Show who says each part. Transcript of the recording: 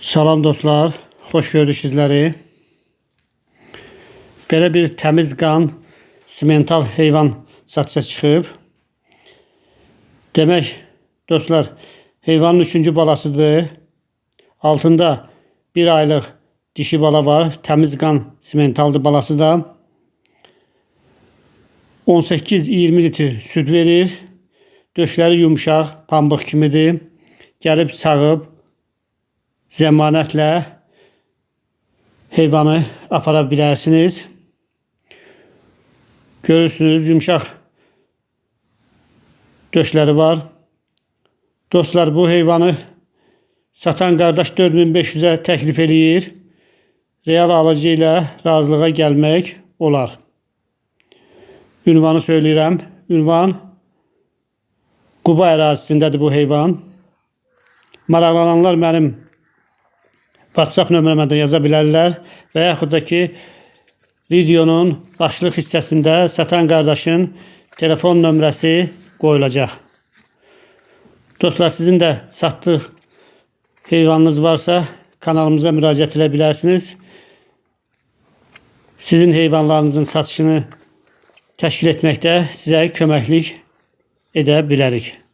Speaker 1: Salam dostlar, xoş gördük sizləri. Belə bir təmiz qan, simental heyvan satışa çıxıb. Demək, dostlar, heyvanın 3-cü balasıdır. Altında 1 aylıq dişi bala var. Təmiz qan, simentaldır balası da. 18-20 litr süd verir. Döşləri yumuşaq, pambıq kimidir. Gəlib sağıb, zəmanətlə heyvanı apara bilərsiniz. Görürsünüz, yumuşaq döşləri var. Dostlar, bu heyvanı satan qardaş 4500'ə təklif eləyir. Real alıcı ilə razılığa gəlmək olar. Ünvanı söyləyirəm. Ünvan Quba ərazisindədir bu heyvan. Maraqlananlar mənim WhatsApp nömrəmdən yaza bilərlər və yaxud da ki, videonun başlıq hissəsində satan qardaşın telefon nömrəsi qoyulacaq. Dostlar, sizin də satdıq heyvanınız varsa kanalımıza müraciət edə bilərsiniz. Sizin heyvanlarınızın satışını təşkil etməkdə sizə köməklik edə bilərik.